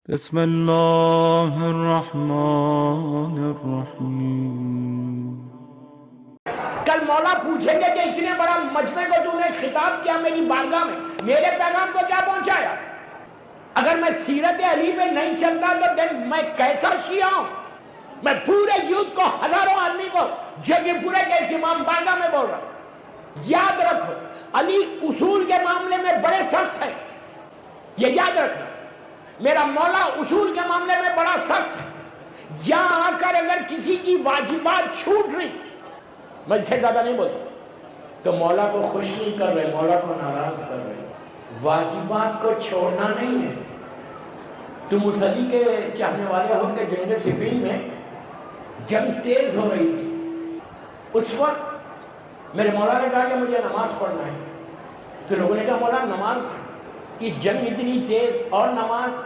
بسم اللہ الرحمن الرحیم۔ کل مولا پوچھیں گے کہ اتنے بڑا مجمع کو تو نے خطاب کیا میری بارگاہ میں، میرے پیغام کو کیا پہنچایا؟ اگر میں سیرت علی پہ نہیں چلتا تو دن میں کیسا شیعہ ہوں؟ میں پورے یوتھ کو، ہزاروں آدمی کو جگہ پورے کے اس امام بارگاہ میں بول رہا ہوں، یاد رکھو علی اصول کے معاملے میں بڑے سخت ہیں، یہ یاد رکھنا۔ میرا مولا اصول کے معاملے میں بڑا سخت ہے، یہاں آ کر اگر کسی کی واجبات چھوٹ رہی، میں اس سے زیادہ نہیں بولتا، تو مولا کو خوش نہیں کر رہے، مولا کو ناراض کر رہے۔ واجبات کو چھوڑنا نہیں ہے۔ تم اس علی کے چاہنے والے ہو کہ جنگ صفین میں جنگ تیز ہو رہی تھی، اس وقت میرے مولا نے کہا کہ مجھے نماز پڑھنا ہے، تو لوگوں نے کہا مولا نماز کی جنگ اتنی تیز اور نماز؟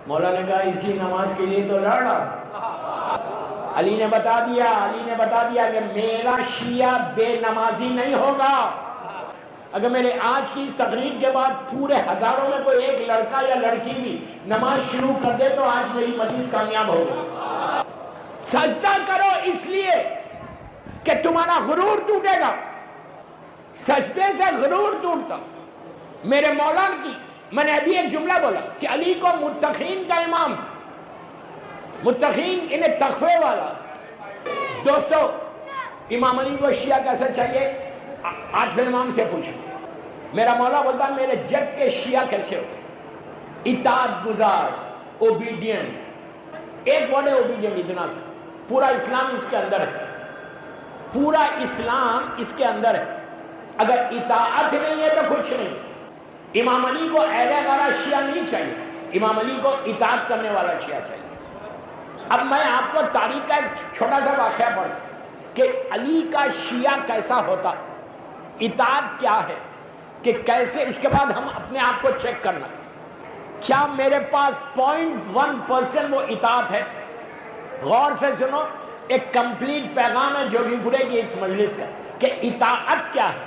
مولا نے کہا اسی نماز کے لیے تو لڑ رہا۔ علی نے بتا دیا کہ میرا شیعہ بے نمازی نہیں ہوگا۔ اگر میرے آج کی اس تقریر کے بعد پورے ہزاروں میں کوئی ایک لڑکا یا لڑکی بھی نماز شروع کر دے تو آج میری مجلس کامیاب ہوگی۔ سجدہ کرو اس لیے کہ تمہارا غرور ٹوٹے گا، سجدے سے غرور ٹوٹتا۔ میرے مولا کی میں نے ابھی ایک جملہ بولا کہ علی کو متقین کا امام، متقین انہیں تقوی والا۔ دوستو امام علی کو شیعہ کیسا چاہیے؟ آٹھویں امام سے پوچھو۔ میرا مولا بولتا میرے جد کے شیعہ کیسے ہوتے؟ اطاعت گزار، اوبیڈینٹ۔ ایک ورڈ ہے اوبیڈینٹ، اتنا سا۔ پورا اسلام اس کے اندر ہے، پورا اسلام اس کے اندر ہے۔ اگر اطاعت نہیں ہے تو کچھ نہیں۔ امام علی کو اہل غرہ شیعہ نہیں چاہیے، امام علی کو اطاعت کرنے والا شیعہ چاہیے۔ اب میں آپ کو تاریخ کا ایک چھوٹا سا واقعہ پڑھوں کہ علی کا شیعہ کیسا ہوتا، اطاعت کیا ہے، کہ کیسے، اس کے بعد ہم اپنے آپ کو چیک کرنا کیا میرے پاس 0.1% وہ اطاعت ہے۔ غور سے سنو، ایک کمپلیٹ پیغام ہے جوگی پورے کی اس مجلس کا کہ اطاعت کیا ہے،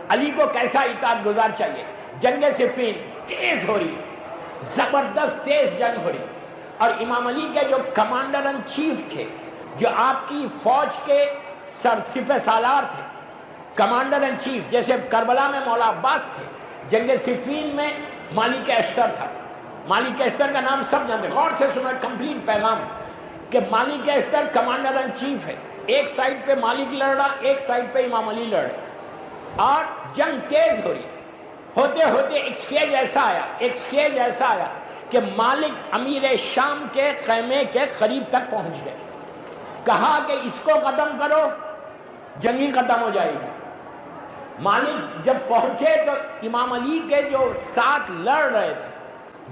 علی کو کیسا اطاعت گزار چاہیے۔ جنگ صفین تیز ہو رہی، زبردست تیز جنگ ہو رہی، اور امام علی کے جو کمانڈر ان چیف تھے، جو آپ کی فوج کے سپہ سالار تھے، کمانڈر ان چیف، جیسے کربلا میں مولا عباس تھے، جنگ صفین میں مالک اشتر تھا۔ مالک اشتر کا نام سب جانتے ہیں، غور سے سنو، کمپلیٹ پیغام ہے کہ مالک اشتر کمانڈر ان چیف ہے، ایک سائڈ پہ مالک لڑ رہا، ایک سائڈ پہ امام علی لڑ رہا، اور جنگ تیز ہو رہی۔ ہوتے ہوتے ایک سٹیج ایسا آیا کہ مالک امیر شام کے خیمے کے قریب تک پہنچ گئے، کہا کہ اس کو ختم کرو، جنگی ختم ہو جائے گی۔ مالک جب پہنچے تو امام علی کے جو ساتھ لڑ رہے تھے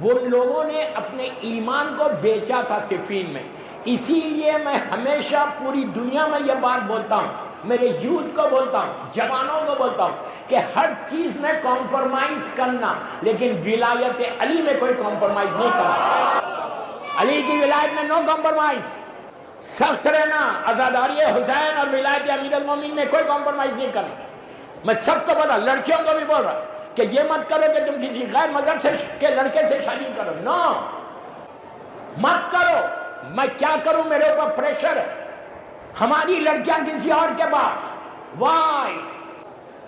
وہ لوگوں نے اپنے ایمان کو بیچا تھا صفین میں۔ اسی لیے میں ہمیشہ پوری دنیا میں یہ بات بولتا ہوں، میرے یوتھ کو بولتا ہوں، جوانوں کو بولتا ہوں کہ ہر چیز میں کمپرومائز کرنا، لیکن ولایت علی میں کوئی کمپرومائز نہیں کرنا۔ علی کی ولایت میں نو کمپرومائز، سخت رہنا، عزاداری حسین اور ولایت امیر المومنین میں کوئی کمپرومائز نہیں کرنا۔ میں سب کو بولا، لڑکیوں کو بھی بول رہا کہ یہ مت کرو کہ تم کسی غیر مذہب سے کے لڑکے سے شادی کرو، نو، مت کرو۔ میں کیا کروں، میرے اوپر پریشر ہے، ہماری لڑکیاں کسی اور کے پاس، وائی؟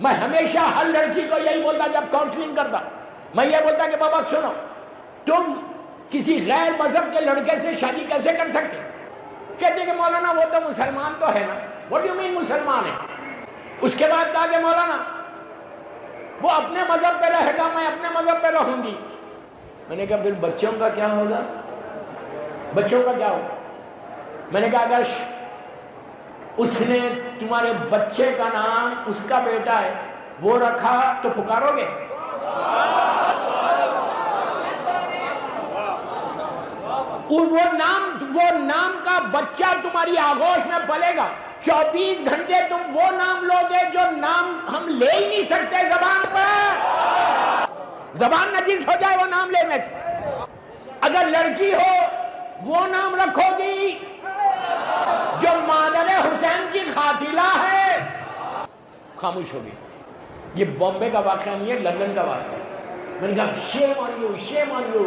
میں ہمیشہ ہر لڑکی کو یہی بولتا جب کاؤنسلنگ کرتا، میں یہ بولتا کہ بابا سنو، تم کسی غیر مذہب کے لڑکے سے شادی کیسے کر سکتے؟ کہتے کہ مولانا وہ تو مسلمان تو ہے نا۔ What do you mean مسلمان ہے؟ اس کے بعد کہا کہ مولانا وہ اپنے مذہب پہ رہے گا، میں اپنے مذہب پہ رہوں گی۔ میں نے کہا پھر بچوں کا کیا ہوگا؟ بچوں کا کیا ہوگا؟ میں نے کہا اگر اس نے تمہارے بچے کا نام اس کا بیٹا ہے وہ رکھا تو پکارو گے؟ وہ نام کا بچہ تمہاری آغوش میں پلے گا، 24 گھنٹے تم وہ نام لو گے جو نام ہم لے ہی نہیں سکتے زبان پر، زبان نجس ہو جائے وہ نام لینے سے۔ اگر لڑکی ہو وہ نام رکھو گی جو مادر حسین کی قاتلہ ہے، خاموش ہوگی۔ یہ بامبے کا واقعہ نہیں ہے، لندن کا واقعہ ہے۔ میں نے کہا شیم on you, shame on you,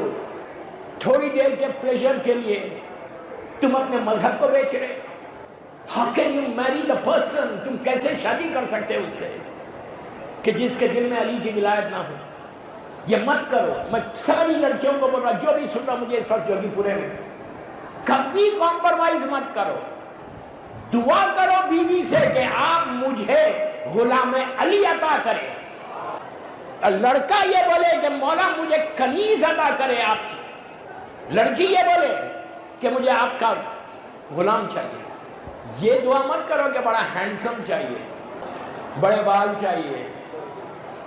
تھوڑی دیر کے پلیزر کے لیے تم اپنے مذہب کو بیچ رہے. How can you marry the person؟ تم کیسے شادی کر سکتے اس سے کہ جس کے دل میں علی کی ولایت نہ ہو؟ یہ مت کرو. میں ساری لڑکیوں کو بول رہا، جو بھی سن رہا مجھے اس وقت جوگی پورے میں، کبھی کمپرومائز مت کرو. دعا کرو بیوی سے کہ آپ مجھے غلام علی عطا کرے. اور لڑکا یہ بولے کہ مولا مجھے کنیز عطا کرے آپ کی. لڑکی یہ بولے کہ مجھے آپ کا غلام چاہیے. یہ دعا مت کرو کہ بڑا ہینڈسم چاہیے، بڑے بال چاہیے،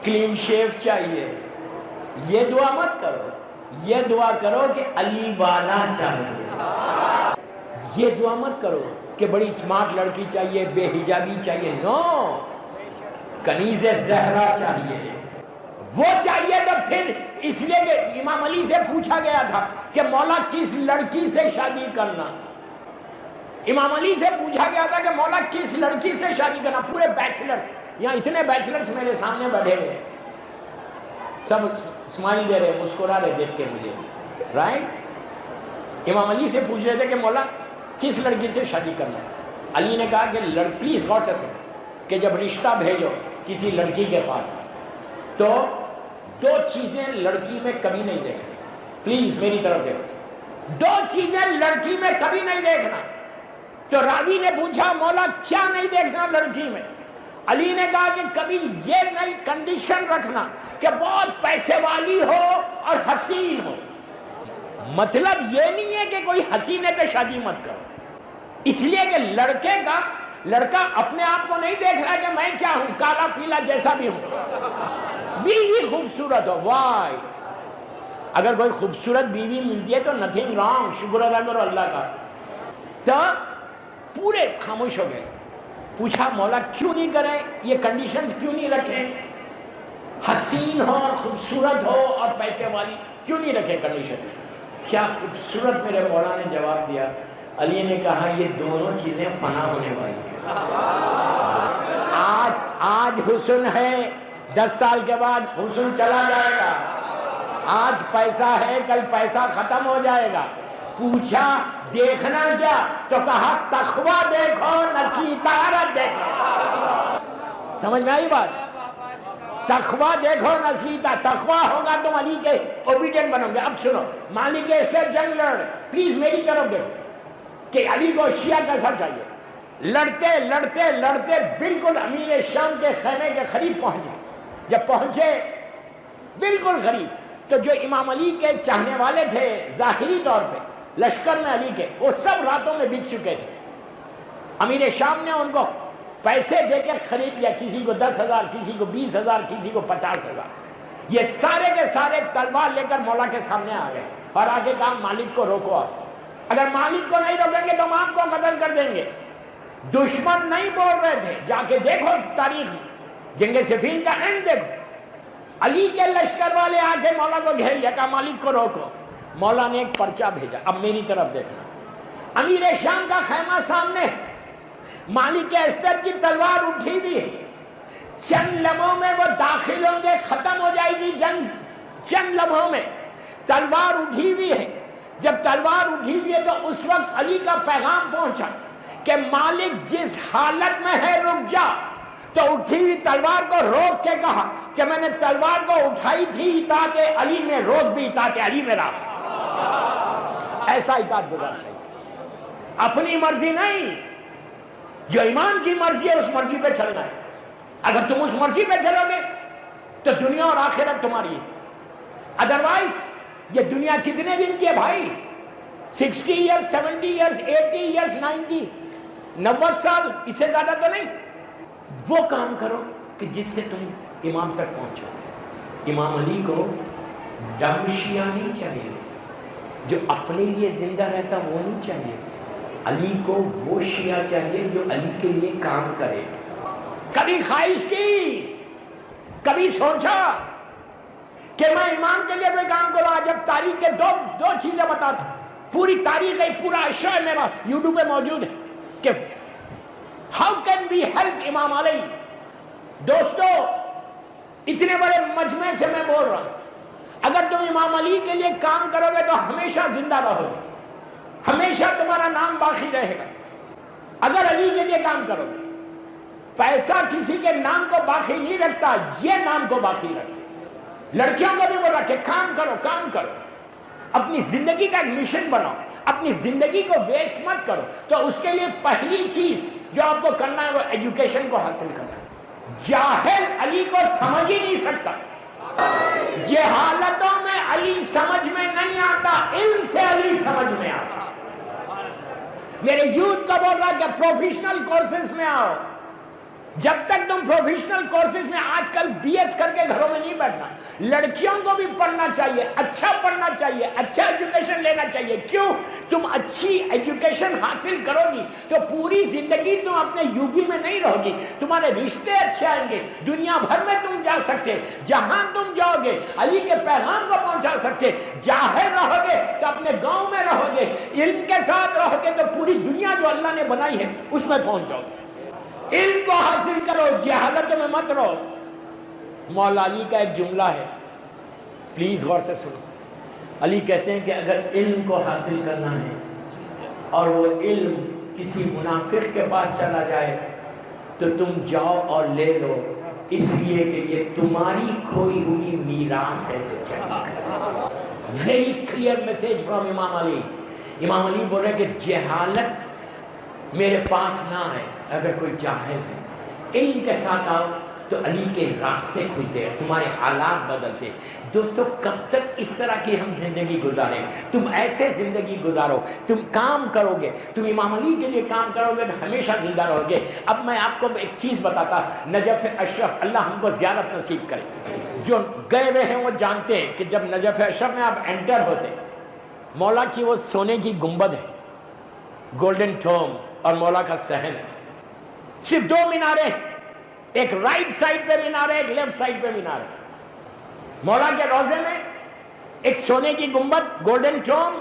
کلین شیو چاہیے. یہ دعا مت کرو. یہ دعا کرو کہ علی والا چاہیے. یہ دعا مت کرو کہ بڑی سمارٹ لڑکی چاہیے، بے حجابی چاہیے. نو، کنیز زہرا چاہیے. وہ چاہیے تو پھر اس لیے کہ امام علی سے پوچھا گیا تھا کہ مولا کس لڑکی سے شادی کرنا. امام علی سے پوچھا گیا تھا کہ مولا کس لڑکی سے شادی کرنا. پورے بیچلرز، یہاں اتنے بیچلرز میرے سامنے بیٹھے ہوئے، سب اسمائل دے رہے، مسکرا رہے دیکھ کے مجھے، رائٹ. امام علی سے پوچھ رہے تھے کہ مولا کس لڑکی سے شادی کرنا ہے. علی نے کہا کہ پلیز غور سے سنو کہ جب رشتہ بھیجو کسی لڑکی کے پاس تو دو چیزیں لڑکی میں کبھی نہیں دیکھنا. پلیز میری طرف دیکھو، دو چیزیں لڑکی میں کبھی نہیں دیکھنا. تو راوی نے پوچھا مولا کیا نہیں دیکھنا لڑکی میں؟ علی نے کہا کہ کبھی یہ نئی کنڈیشن رکھنا کہ بہت پیسے والی ہو اور حسین ہو. مطلب یہ نہیں ہے کہ کوئی حسینے پہ شادی مت کرو، اس لیے کہ لڑکا اپنے آپ کو نہیں دیکھ رہا کہ میں کیا ہوں، کالا پیلا جیسا بھی ہوں. بیوی خوبصورت ہو، وائی. اگر کوئی خوبصورت بیوی ملتی ہے تو نتھنگ رانگ، شکر ادا کرو اللہ کا. تو پورے خاموش ہو گئے. پوچھا مولا کیوں نہیں کریں، یہ کنڈیشنز کیوں نہیں رکھیں؟ حسین ہو اور خوبصورت ہو اور پیسے والی کیوں نہیں رکھیں کنڈیشن؟ کیا خوبصورت میرے مولا نے جواب دیا. علی نے کہا یہ دونوں چیزیں فنا ہونے والی ہیں. آج حسن ہے، 10 سال کے بعد حسن چلا جائے گا. آج پیسہ ہے، کل پیسہ ختم ہو جائے گا. پوچھا دیکھنا کیا؟ تو کہا تقویٰ دیکھو، نصیحت دیکھو. سمجھ میں آئی بات؟ تقویٰ دیکھو، نصیحت. تقویٰ ہوگا تم علی کے اوبیڈینٹ بنو گے. اب سنو، مالک اسٹیٹ جنگ لڑ رہے، پلیز میری طرف دیکھو کہ علی کو شیعہ کیسا چاہیے. لڑتے لڑتے لڑتے بالکل امیر شام کے خیمے کے قریب پہنچے. جب پہنچے بالکل قریب، تو جو امام علی کے چاہنے والے تھے ظاہری طور پہ لشکر میں علی کے، وہ سب راتوں میں بک چکے تھے. امیر شام نے ان کو پیسے دے کے خرید لیا، کسی کو 10,000، کسی کو 20,000، کسی کو 50,000. یہ سارے کے سارے تلوار لے کر مولا کے سامنے آ گئے اور آگے کہا مالک کو روکو. آپ اگر مالک کو نہیں روکیں گے تو ہم آپ کو قتل کر دیں گے. دشمن نہیں بول رہے تھے، جا کے دیکھو تاریخ میں، جنگ صفین کا اینڈ دیکھو. علی کے لشکر والے آ کے مولا کو گھیر لیا، کہا مالک کو روکو. مولا نے ایک پرچہ بھیجا. اب میری طرف دیکھنا، امیر شام کا خیمہ سامنے، مالک اسٹر کی تلوار اٹھی ہوئی ہے. چند لمحوں میں وہ داخل ہوں گے، ختم ہو جائے گی جنگ. چند لمحوں میں تلوار اٹھی ہوئی ہے. جب تلوار اٹھی ہوئی ہے تو اس وقت علی کا پیغام پہنچا کہ مالک جس حالت میں ہے رک جا. تو اٹھی ہوئی تلوار کو روک کے کہا کہ میں نے تلوار کو اٹھائی تھی اطاعت علی میں، روک بھی اطاعت علی میں رہا. ایسا اطاعت گزار چاہیے، اپنی مرضی نہیں. جو ایمان کی مرضی ہے اس مرضی پہ چلنا ہے. اگر تم اس مرضی پہ چلو گے تو دنیا اور آخرت تمہاری ہے. ادروائز یہ دنیا کتنے دن کی ہے بھائی؟ 60 ایئرز، 70 ایئرز، 80 ایئرز، 90 سال، اس سے زیادہ تو نہیں. وہ کام کرو کہ جس سے تم امام تک پہنچو. امام علی کو ڈم شیعہ نہیں چاہیے، جو اپنے لیے زندہ رہتا وہ نہیں چاہیے. علی کو وہ شیعہ چاہیے جو علی کے لیے کام کرے. کبھی خواہش کی، کبھی سوچا کہ میں امام کے لیے کوئی کام کروں؟ جب تاریخ کے دو چیزیں بتاتا، پوری تاریخ ہے، پورا اشعہ میرا یوٹیوب پہ موجود ہے کہ ہاؤ کین وی ہیلپ امام علی. دوستو اتنے بڑے مجمع سے میں بول رہا ہوں، اگر تم امام علی کے لیے کام کرو گے تو ہمیشہ زندہ رہو گے، ہمیشہ تمہارا نام باقی رہے گا۔ اگر علی کے لیے کام کرو گے، پیسہ کسی کے نام کو باقی نہیں رکھتا، یہ نام کو باقی رکھتا۔ لڑکیوں کو بھی بولا کہ کام کرو، کام کرو، اپنی زندگی کا ایک مشن بناؤ، اپنی زندگی کو ویسٹ مت کرو۔ تو اس کے لیے پہلی چیز جو آپ کو کرنا ہے وہ ایجوکیشن کو حاصل کرنا ہے۔ جاہل علی کو سمجھ ہی نہیں سکتا، جہالتوں میں علی سمجھ میں نہیں آتا، علم سے علی سمجھ میں آتا۔ میرے یوتھ کو بول رہا کہ پروفیشنل کورسز میں آؤ۔ جب تک تم پروفیشنل کورسز میں، آج کل بی ایس کر کے گھروں میں نہیں بیٹھنا، لڑکیوں کو بھی پڑھنا چاہیے، اچھا پڑھنا چاہیے، اچھا ایجوکیشن لینا چاہیے۔ کیوں؟ تم اچھی ایجوکیشن حاصل کرو گی تو پوری زندگی تم اپنے یو پی میں نہیں رہو گی، تمہارے رشتے اچھے آئیں گے، دنیا بھر میں تم جا سکتے، جہاں تم جاؤ گے علی کے پیغام کو پہنچا سکتے۔ جاہل رہو گے تو اپنے گاؤں میں رہو گے، علم کے ساتھ رہو گے تو پوری دنیا جو اللہ نے بنائی ہے اس میں پہنچ جاؤ گے۔ علم کو حاصل کرو، جہالت میں مت رہو۔ مولا علی کا ایک جملہ ہے، پلیز غور سے سنو۔ علی کہتے ہیں کہ اگر علم کو حاصل کرنا ہے اور وہ علم کسی منافق کے پاس چلا جائے تو تم جاؤ اور لے لو، اس لیے کہ یہ تمہاری کھوئی ہوئی میراث ہے جو چلی گئی۔ ویری کلیئر میسج فرام امام علی۔ امام علی بول رہے کہ جہالت میرے پاس نہ ہے، اگر کوئی جاہل ہے، علم کے ساتھ آؤ تو علی کے راستے کھلتے ہیں، تمہارے حالات بدلتے۔ دوستو کب تک اس طرح کی ہم زندگی گزاریں؟ تم ایسے زندگی گزارو، تم کام کرو گے، تم امام علی کے لیے کام کرو گے تو ہمیشہ زندہ رہو گے۔ اب میں آپ کو ایک چیز بتاتا، نجف اشرف، اللہ ہم کو زیارت نصیب کرے۔ جو گئے ہوئے ہیں وہ جانتے ہیں کہ جب نجف اشرف میں آپ انٹر ہوتے، مولا کی وہ سونے کی گنبد ہے، گولڈن ٹوم، اور مولا کا صحن ہے۔ صرف دو میناریں، ایک رائٹ سائڈ پہ مینار ہے، ایک لیفٹ سائڈ پہ مینار ہے۔ مولا کے روضے میں ایک سونے کی گنبد، گولڈن ٹوم،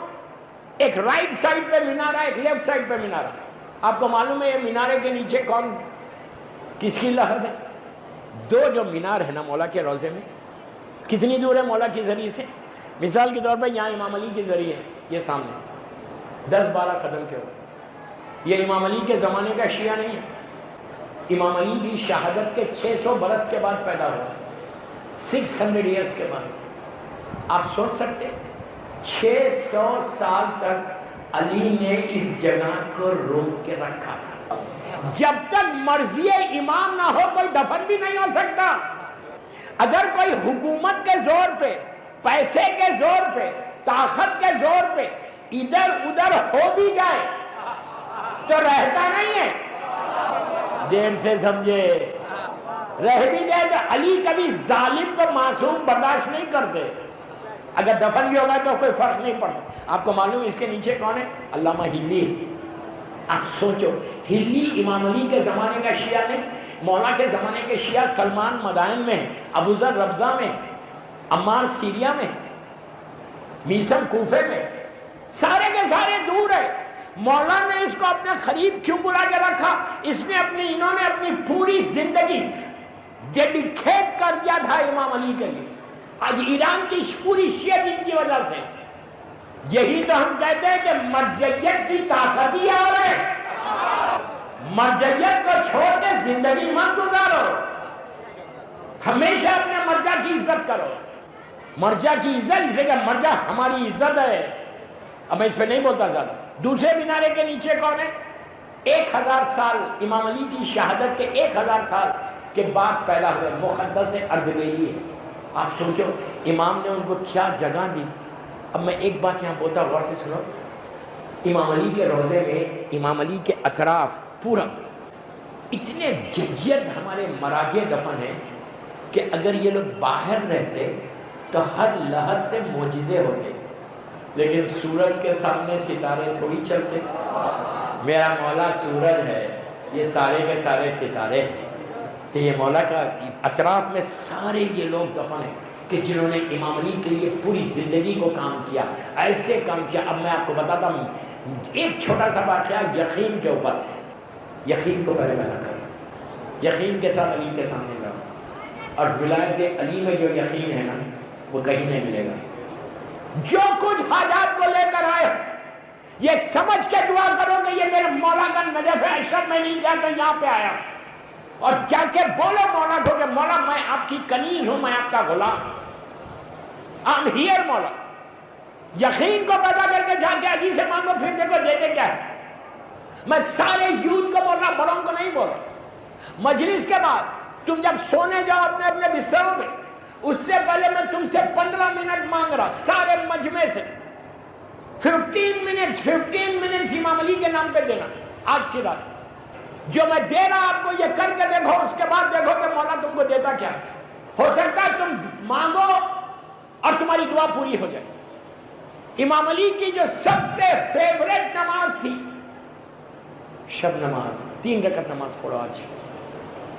ایک رائٹ سائڈ پہ مینار ہے، ایک لیفٹ سائڈ پہ مینار ہے۔ آپ کو معلوم ہے یہ مینارے کے نیچے کون، کس کی لحد ہے؟ دو جو مینار ہے نا مولا کے روضے میں، کتنی دور ہے مولا کی ذریعے سے؟ مثال کے طور پہ یہاں امام علی کے ذریعے، یہ سامنے 10-12 قدم کے اوپر۔ یہ امام علی کے زمانے کا شیعہ نہیں ہے، امام علی کی شہادت کے 600 برس کے بعد پیدا ہوا، 600 ایئرس کے بعد۔ آپ سوچ سکتے 600 سال تک علی نے اس جگہ کو روک کے رکھا تھا۔ جب تک مرضی امام نہ ہو کوئی دفن بھی نہیں ہو سکتا۔ اگر کوئی حکومت کے زور پہ، پیسے کے زور پہ، طاقت کے زور پہ ادھر ادھر ہو بھی جائے تو رہتا نہیں ہے۔ دیر سے سمجھے، رہ بھی جائے تو علی کبھی ظالم کو معصوم برداشت نہیں کرتے۔ اگر دفن بھی ہوگا تو کوئی فرق نہیں پڑتا۔ آپ کو معلوم ہے اس کے نیچے کون ہے؟ علامہ ہلی۔ آپ سوچو، ہلی امام علی کے زمانے کا شیعہ نہیں، مولا کے زمانے کے شیعہ سلمان مدائن میں، ابو ذر ربضہ میں، عمار سیریا میں، میسم کوفے میں، سارے کے سارے دور ہے۔ مولا نے اس کو اپنے قریب کیوں بلا کے رکھا؟ اس نے انہوں نے اپنی پوری زندگی ڈیڈیکیٹ کر دیا تھا امام علی کے لیے۔ آج ایران کی پوری شیعت ان کی وجہ سے۔ یہی تو ہم کہتے ہیں کہ مرجعیت کی طاقت ہی آ رہے، مرجعیت کو چھوڑ کے زندگی مت گزارو، ہمیشہ اپنے مرجع کی عزت کرو۔ مرجع کی عزت، اسے کہ مرجع ہماری عزت ہے۔ اب میں اس پہ نہیں بولتا زیادہ۔ دوسرے مینارے کے نیچے کون ہے؟ 1000 سال امام علی کی شہادت کے 1000 سال کے بعد پیدا ہوئے مقدس اردبیلی ہے۔ آپ سوچو امام نے ان کو کیا جگہ دی۔ اب میں ایک بات یہاں بولتا، غور سے سنو۔ امام علی کے روضے میں، امام علی کے اطراف پورا اتنے ججیت ہمارے مراجع دفن ہیں کہ اگر یہ لوگ باہر رہتے تو ہر لحظ سے معجزے ہوتے، لیکن سورج کے سامنے ستارے تھوڑی چلتے۔ میرا مولا سورج ہے، یہ سارے کے سارے ستارے ہیں۔ کہ یہ مولا کا اطراف میں سارے یہ لوگ دفن ہیں کہ جنہوں نے امام علی کے لیے پوری زندگی کو کام کیا، ایسے کام کیا۔ اب میں آپ کو بتاتا ہوں ایک چھوٹا سا واقعہ یقین کے اوپر۔ یقین کو پہلے بیان کریں، یقین کے ساتھ علی کے سامنے رہو، اور ولایت علی میں جو یقین ہے نا وہ کہیں نہیں ملے گا. جو کچھ حاجات کو لے کر آئے یہ سمجھ کے دعا کرو کہ یہ میرے مولا کا نجف ہے، اشرف میں نہیں گیا تو یہاں پہ آیا. اور جا کے بولو مولا کو کہ مولا میں آپ کی کنیز ہوں، میں آپ کا غلام. I'm here مولا. یقین کو پیدا کر کے جا کے علی سے مانگو، پھر دیکھو دیتے کیا ہے. میں سارے یوتھ کو بول رہا، بڑوں کو نہیں بول رہا. مجلس کے بعد تم جب سونے جاؤ اپنے اپنے بستروں پہ، اس سے پہلے میں تم سے 15 منٹ مانگ رہا سارے مجمع سے. 15 منٹس امام علی کے نام پہ دینا آج کی رات. جو میں دے رہا آپ کو یہ کر کے دیکھو، اس کے بعد دیکھو کہ مولا تم کو دیتا کیا ہے. ہو سکتا ہے تم مانگو اور تمہاری دعا پوری ہو جائے. امام علی کی جو سب سے فیوریٹ نماز تھی شب نماز. 3 رکعت نماز پڑھو. آج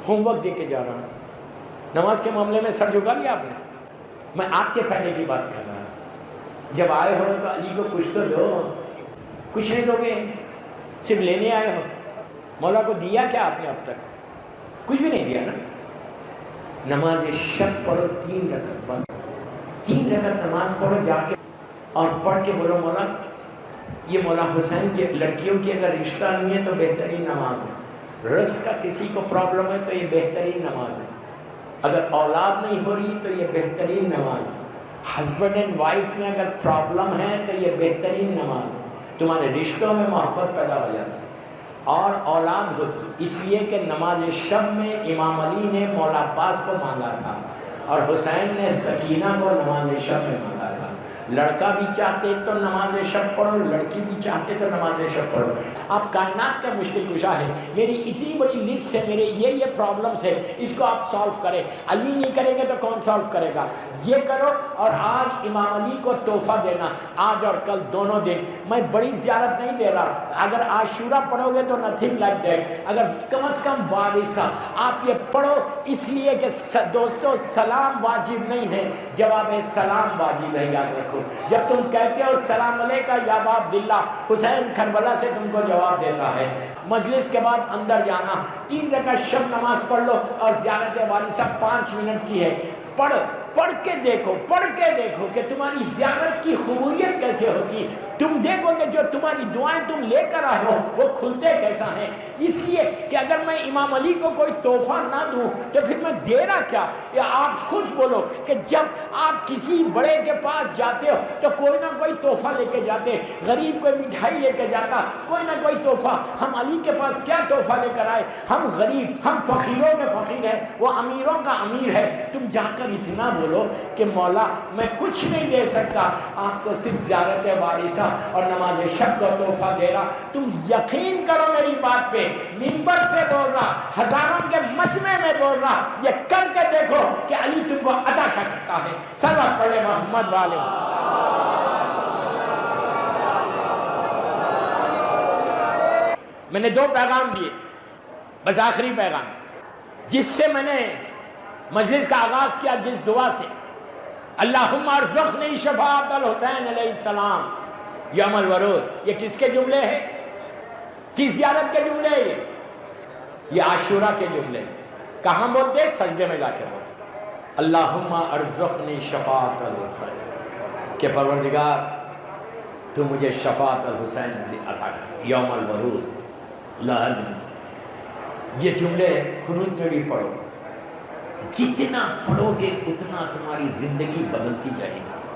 ہوم ورک دے کے جا رہا ہوں. نماز کے معاملے میں سر جھکا لیا آپ نے. میں آپ کے فائدے کی بات کر رہا ہوں. جب آئے ہو تو علی کو کچھ تو دو. کچھ نہیں دو گے، صرف لینے آئے ہو. مولا کو دیا کیا آپ نے اب تک؟ کچھ بھی نہیں دیا نا. نماز شب پڑھو 3 رکعت بس. 3 رکعت نماز پڑھو جا کے اور پڑھ کے بولو مولا یہ مولا حسین کے لڑکیوں کی اگر رشتہ نہیں ہے تو بہترین نماز ہے. رزق کا کسی کو پرابلم ہے تو یہ بہترین نماز ہے. اگر اولاد نہیں ہو رہی تو یہ بہترین نماز ہے. ہسبینڈ اینڈ وائف میں اگر پرابلم ہے تو یہ بہترین نماز ہے. تمہارے رشتوں میں محبت پیدا ہو جاتی اور اولاد ہوتی. اس لیے کہ نماز شب میں امام علی نے مولا عباس کو مانگا تھا اور حسین نے سکینہ کو نماز شب میں مانگا تھا. لڑکا بھی چاہتے تو نماز شب پڑھو، لڑکی بھی چاہتے تو نماز شب پڑھو. آپ کائنات کا مشکل کشا ہے. میری اتنی بڑی لسٹ ہے، میرے یہ پرابلمس ہے، اس کو آپ سالو کریں. علی نہیں کریں گے تو کون سالو کرے گا؟ یہ کرو. اور آج امام علی کو تحفہ دینا، آج اور کل دونوں دن. میں بڑی زیارت نہیں دے رہا. اگر عاشورہ پڑھو گے تو نتھنگ لائک دیٹ. اگر کم از کم وارثہ آپ یہ پڑھو، اس لیے کہ دوستو سلام واجب نہیں ہے، جواب سلام واجب ہے. یاد رکھو جب تم کہتے ہو السلام علیکہ یا ابا عبداللہ، حسین کربلا سے تم کو جواب دیتا ہے. مجلس کے بعد اندر جانا، 3 رکعت شب نماز پڑھ لو اور زیارت وارثہ 5 منٹ کی ہے. پڑھ کے دیکھو کہ تمہاری زیارت کی قبولیت کیسے ہوتی. تم دیکھو کہ جو تمہاری دعائیں تم لے کر آئے ہو وہ کھلتے کیسا ہیں. اس لیے کہ اگر میں امام علی کو کوئی تحفہ نہ دوں تو پھر میں دے رہا کیا؟ یا آپ خود بولو کہ جب آپ کسی بڑے کے پاس جاتے ہو تو کوئی نہ کوئی تحفہ لے کے جاتے. غریب کوئی مٹھائی لے کے جاتا، کوئی نہ کوئی تحفہ. ہم علی کے پاس کیا تحفہ لے کر آئے؟ ہم غریب، ہم فقیروں کے فقیر ہیں، وہ امیروں کا امیر ہے. تم جا کر اتنا بولو کہ مولا میں کچھ نہیں دے سکتا، آپ کو صرف زیارت وارثہ اور نماز شب کا تحفہ دے رہا. تم یقین کرو میری بات پہ، منبر سے بول رہا، ہزاروں کے مجمع میں بول رہا. یہ کر کے دیکھو کہ علی تم کو عطا کیا کرتا ہے. صلوات پڑھے محمد والے. میں نے 2 پیغام دیے، بس آخری پیغام جس سے میں نے مجلس کا آغاز کیا، جس دعا سے اللہم ارزقنی شفاعت الحسین علیہ السلام یوم الورود. یہ کس کے جملے ہیں؟ کس زیارت کے جملے ہیں؟ یہ عاشورہ کے جملے. کہاں بولتے؟ سجدے میں جا کے بولتے اللہم ارزقنی شفاعت الحسین، کہ پروردگار تو مجھے شفاعت الحسین عطا کر یوم الورود لحد میں. یہ جملے خروج میں بھی پڑھو. جتنا پڑھو گے اتنا تمہاری زندگی بدلتی جائے گی.